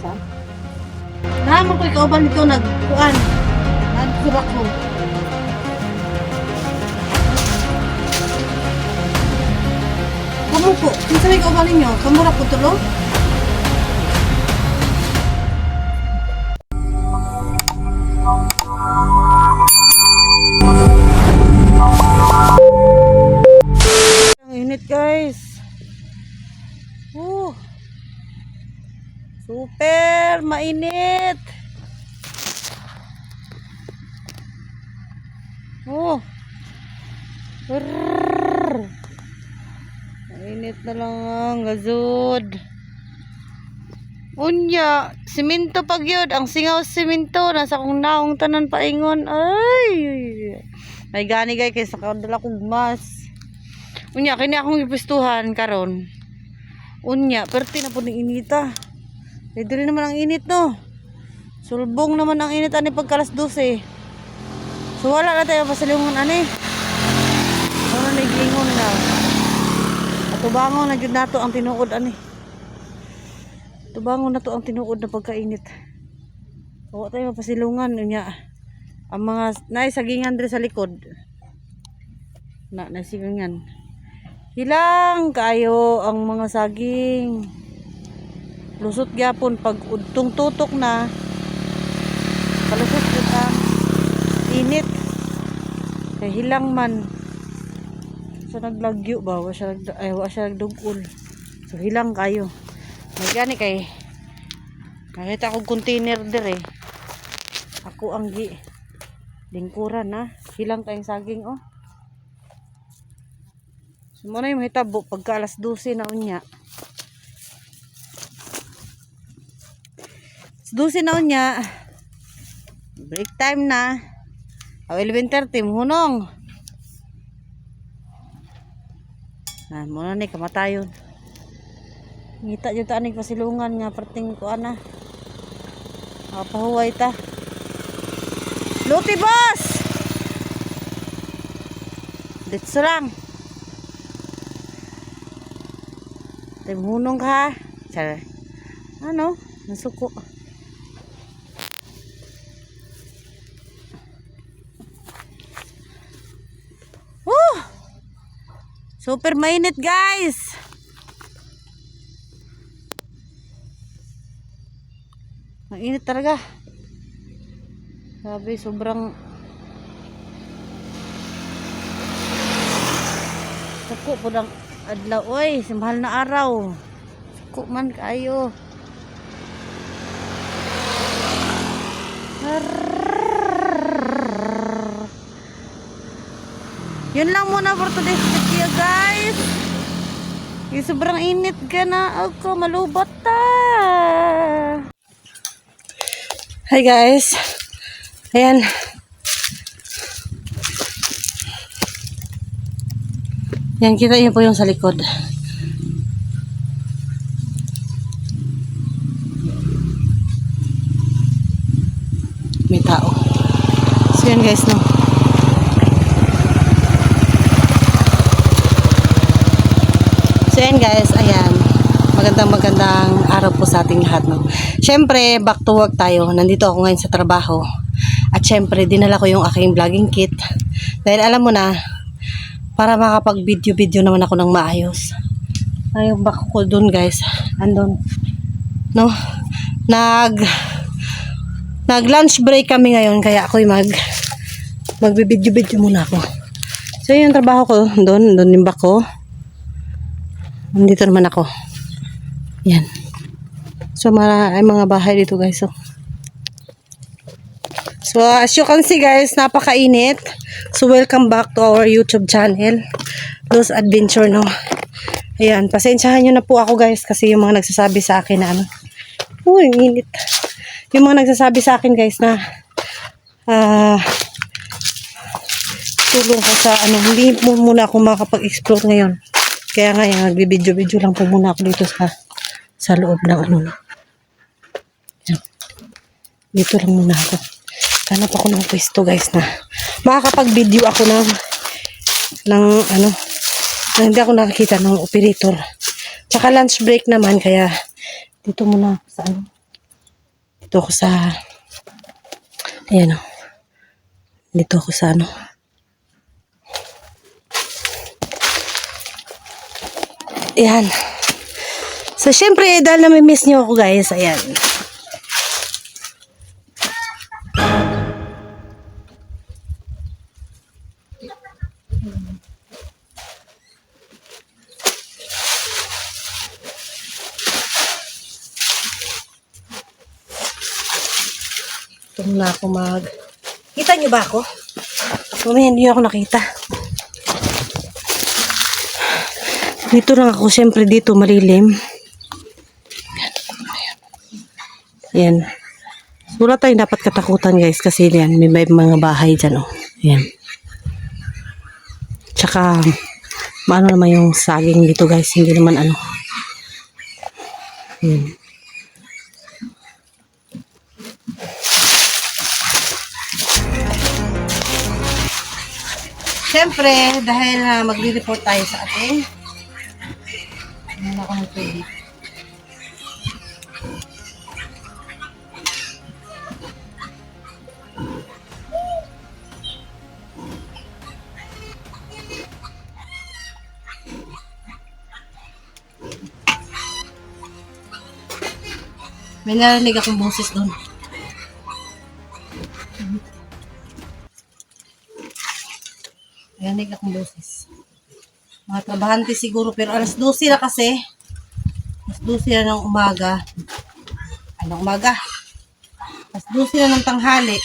sa? Naman ko ikaw ba nito nagkuan? Nagsurak ko. Kamu po, kinsa may ikaw ba ninyo? Kamurak ko tulo? Ang init guys. Super mainit. Mainit na lang ang gazod. Unya, simento pag yun. Ang singaw simento. Nasa kong naong tanan paingon. Ay! May gani gay kaysa kadala kong mas. Unya, kini akong ipistuhan karon. Unya, perti na po ng inita. Pwede rin naman ang init, no? Sulbong naman ang init, ani pagkalas 12. So, wala na tayo pasalungan, ani. Wala na igingon na. Tubangon na jud nato ang tinuod, ani. Tubangon na to ang tinuod na pagkainit. Wala tayo pasilungan, unya. Ang mga naisagingan diri sa likod. Naisagingan. Hilang kayo ang mga saging. Lusot gyapon pag udtong tutok na. Palusot gyud ang init. Kay hilang man. So naglagyo ba? Wa siya nagdugol. So hilang kayo. May gani kay nakita ko container dire. Ako ang lingkuran na. Hilang kayong saging oh. Sumuna yung hitabo pagka alas 12 na unya. 12 na unya. Break time na. O 11:30 hunong. Muna ni kamatayon. Ngita jud ta aning pasilungan nga perting kuan na. Pahuway ta. Luti boss. Ditso lang. Hunong ka. Sara. Ano? Nasuko. Super mainit guys. Ang init talaga. Sabi sobrang suko po ng adlaw. Oy, simahal na araw. Suko man kayo. Yun lang muna for today's video guys. Yung sobrang init ka na. Ako malubat ta. Hi guys. Ayan. Yan, kita niyo po yung sa likod. May tao. So yan guys, no. So yan guys, ayan. Magandang araw po sa ating lahat, no. Syempre, back to work tayo. Nandito ako ngayon sa trabaho. At syempre, dinala ko yung aking vlogging kit. Dahil alam mo na, para makapag-video naman ako ng maayos. Ay, yung back ko dun guys. Andun. No? Nag-lunch break kami ngayon. Kaya ako'y mag-video muna ako. So, yung trabaho ko, doon yung back ko. Nandito naman ako. Yan. So, ay mga bahay dito guys. So, as you can see guys, napakainit. So, welcome back to our YouTube channel. Lost Adventure, no? Ayan, pasensyahan nyo na po ako guys kasi yung mga nagsasabi sa akin na ano. Uy, init. Yung mga nagsasabi sa akin guys na tulong ko sa ano, hindi mo muna ako makapag-explore ngayon. Kaya nga yung nagbibideo lang po muna ako dito sa loob ng ano. Yan. Dito lang muna ako. Hanap ako ng pwesto guys na makakapag-video ako ng ano, na hindi ako nakakita ng operator. Tsaka lunch break naman kaya dito muna sa ano. Dito ako sa, ayan o. Dito ako sa ano. Ayan. So, syempre, dahil nami-miss nyo ako, guys. Ayan. Ito na ako Kita nyo ba ako? Mamaya hindi nyo ako nakita. Dito lang ako. Siyempre dito malilim. Ayan. Wala tayong dapat katakutan guys. Kasi yan. May mga bahay dyan. Oh. Ayan. Tsaka maano naman yung saging dito guys. Hindi naman ano. Ayan. Siyempre, dahil magre-report tayo sa ating ako ng pwede. May narinig akong boses doon. Narinig akong boses. Mga trabahante siguro, pero alas 12 na kasi. Alas 12 na ng umaga. Anong umaga? Alas 12 na ng tanghali.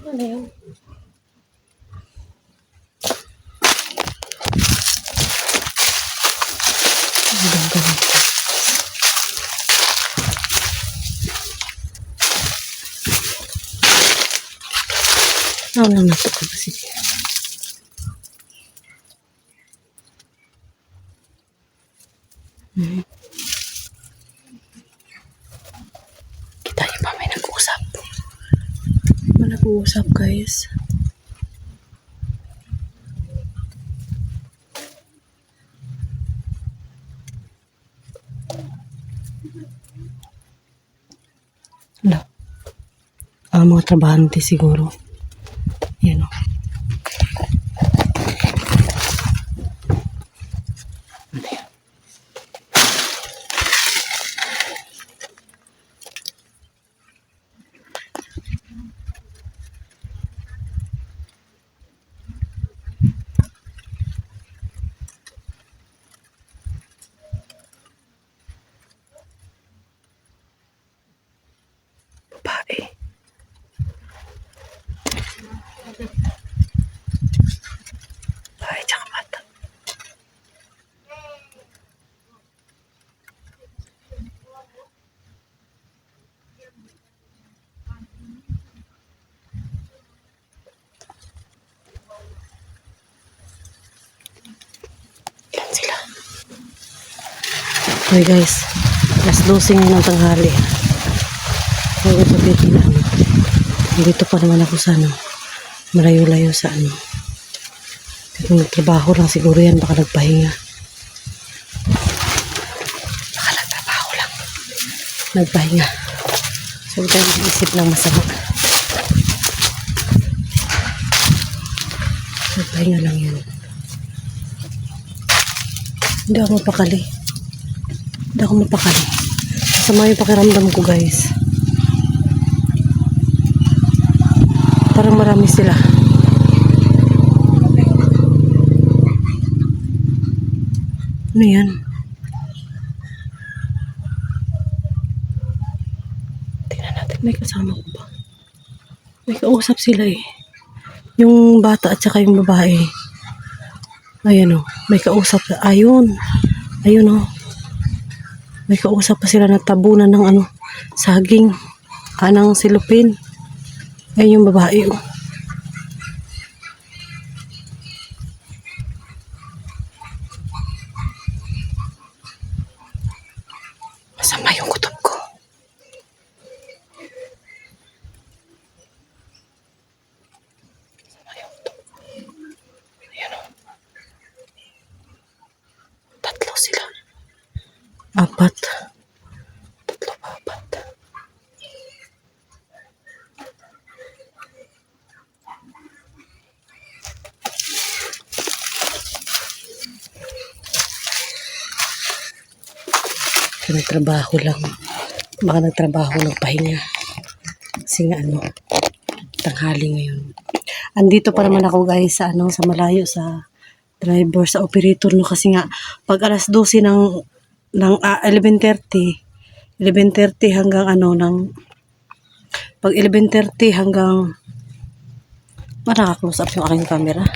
Ano yun? Ano na ito ko ba sige? Kita niyo ba may nag-uusap? May nag-uusap guys. Wala. Mga trabahante siguro. Yan o. Babae. Babae tsaka bata. Yan sila. Okay guys, alas 12 ngayon ng tanghali. Ngayon sa Vietnam. Dito pa naman ako sa ano, malayo-layo sa ano. Kung nagtrabaho lang siguro yan, baka nagpahinga. Baka nagtrabaho lang. Nagpahinga. So, huwag tayo mag-isip ng masama. Nagpahinga lang yun. Hindi ako mapakali. Hindi ako mapakali. Sama yung pakiramdam ko guys. Parang marami sila. Ano yan? Tingnan natin. May kasama ko ba? May kausap sila eh. Yung bata at saka yung babae. Ayan o. May kausap. Ayun. Ayun o. May kausap pa sila na tabunan ng ano. Saging. Anang silupin. Ayun yung babae o. Masama yung kutob ko. Ayan o. Tatlo sila. Apat. Tatlo pa, apat. Nagtrabaho lang. Baka nagtrabaho ng pahinga. Kasi nga ano, tanghali ngayon. Andito pa naman ako guys sa ano, sa malayo sa driver, sa operator no, kasi nga pag alas 12 ng 11:30 hanggang ano ng pag 11:30 hanggang naka-close up yung aking camera.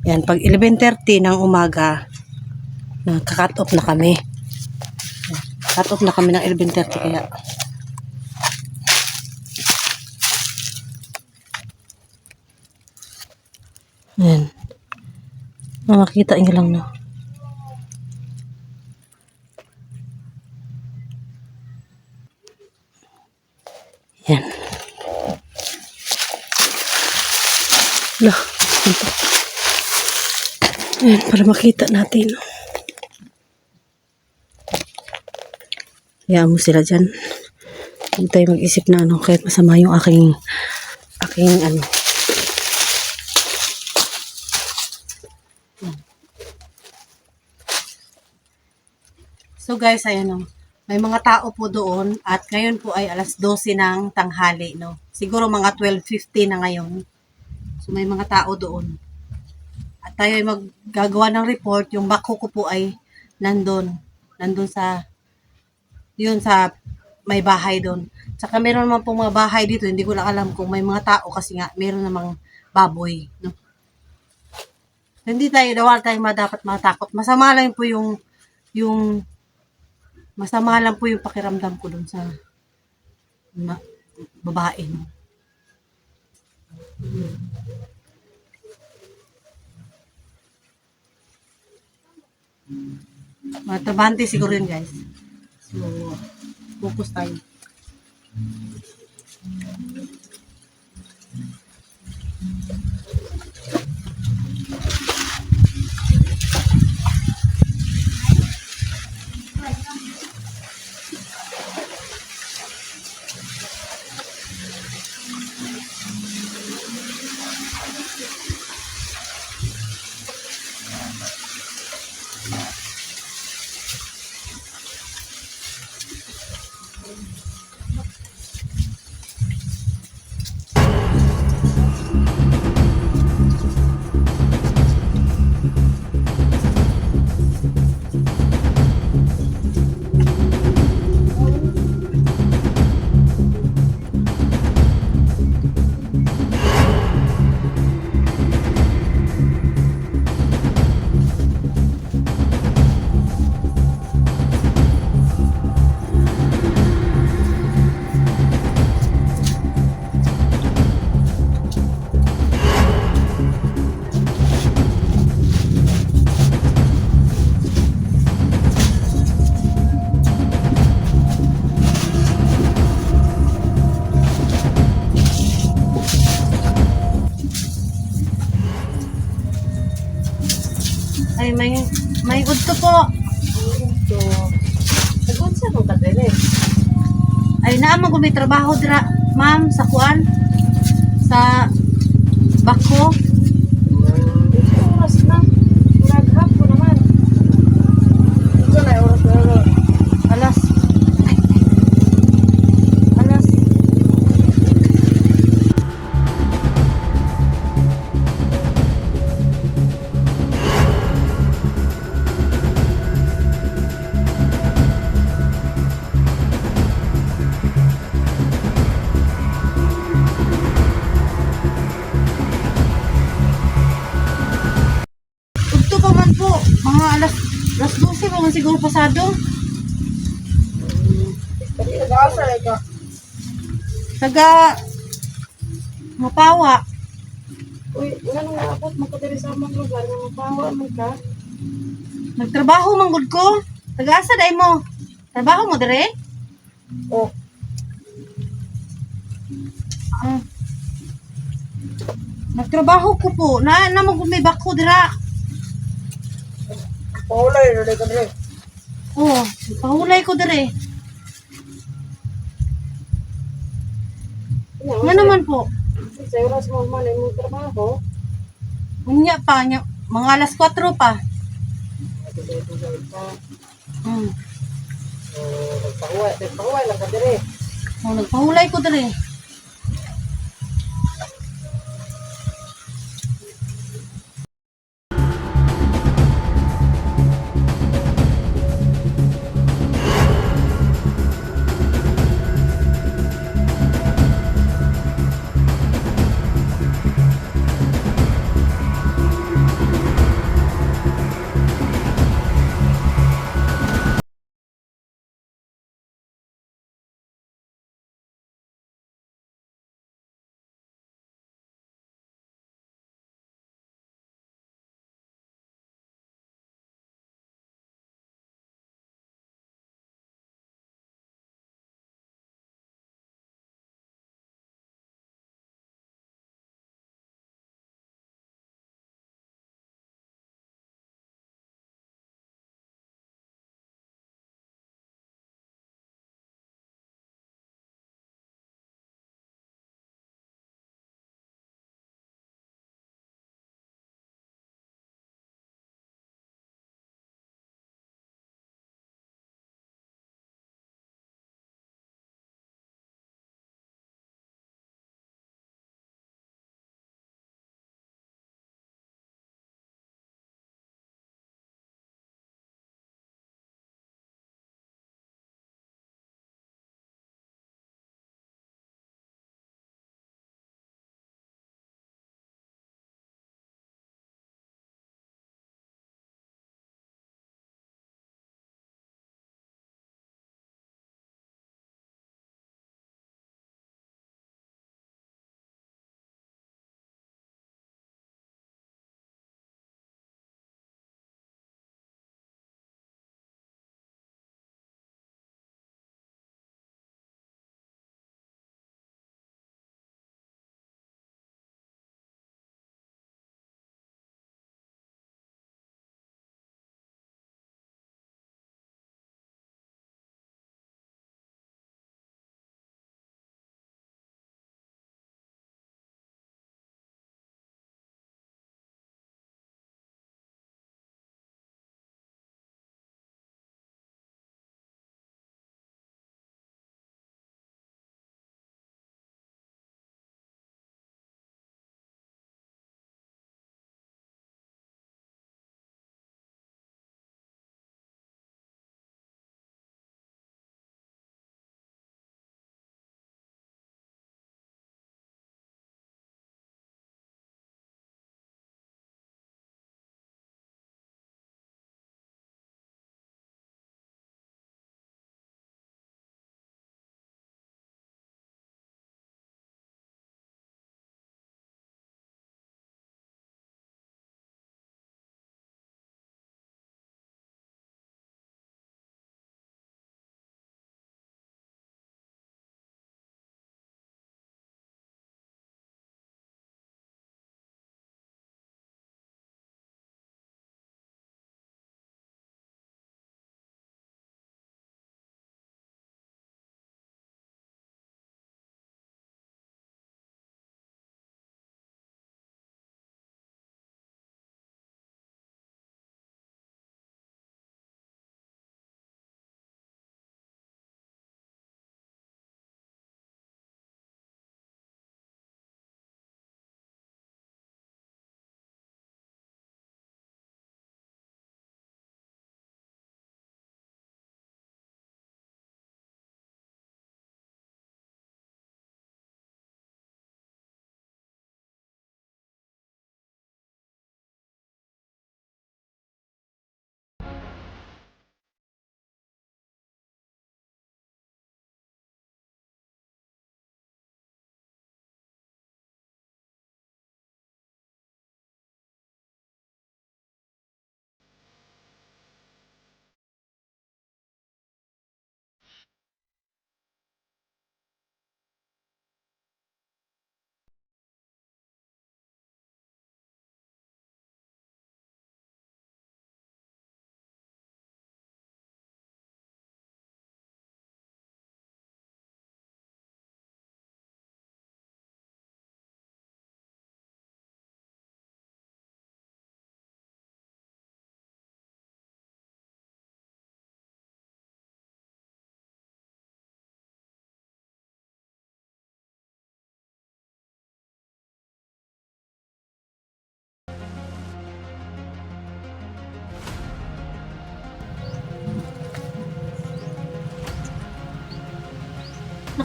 Yan, pag 11:30 ng umaga, naka-cut off na kami. Cut off na kami ng 11:30 kaya. Yan. Makikita nyo lang no. Yan. Lah, ito. Ayan, para makita natin. Hayaan mo sila dyan. Huwag tayo mag-isip na ano, kahit masama yung aking ano. So guys, ayan o. May mga tao po doon at ngayon po ay alas 12 ng tanghali, no? Siguro mga 12:50 na ngayon. So may mga tao doon. At tayo ay maggagawa ng report. Yung bako ko po ay nandun sa may bahay doon. Saka meron naman pong mga bahay dito. Hindi ko lang alam kung may mga tao kasi nga meron namang baboy, no? Hindi wala tayong dapat matakot. Masama lang po yung pakiramdam ko doon sa babae, no? Mga trabahante siguro yun guys. So, focus tayo. Ay, may udto po. Udto. Sagot sa nung kadere. Ay, naamang kung may trabaho dira, ma'am, sa kuan? Sa bako? Ito oras na. Naghap ko naman. Ito na oras na. Alas. pa man po. Mga alas 12 pa man siguro pasado. Pati nag-asa ka. Taga Mapawa. Uy, nga nung naabot mo ka diri sa among lugar nga mapawa man ka. Nagtrabaho man gud ko. Taga-asa day mo. Trabaho mo dire? Oh, Ah. Nagtrabaho ko po. Na mo may bako dira. paulay na ka diri. Oh, pahulay ko dire. Nga naman po. Sa oras mo man imong trabaho. Unya pa nya mga alas 4 pa. Hmm. Nagpahuway lang ka diri. Oh, nagpahulay ko dire.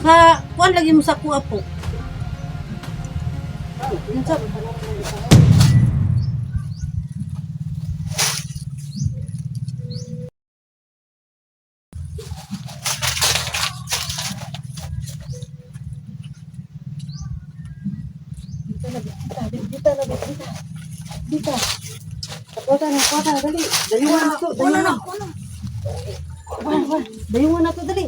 Maka, kuan lagi mo sa kuha po. Dali mo na to, dali. Dali mo na to, dali.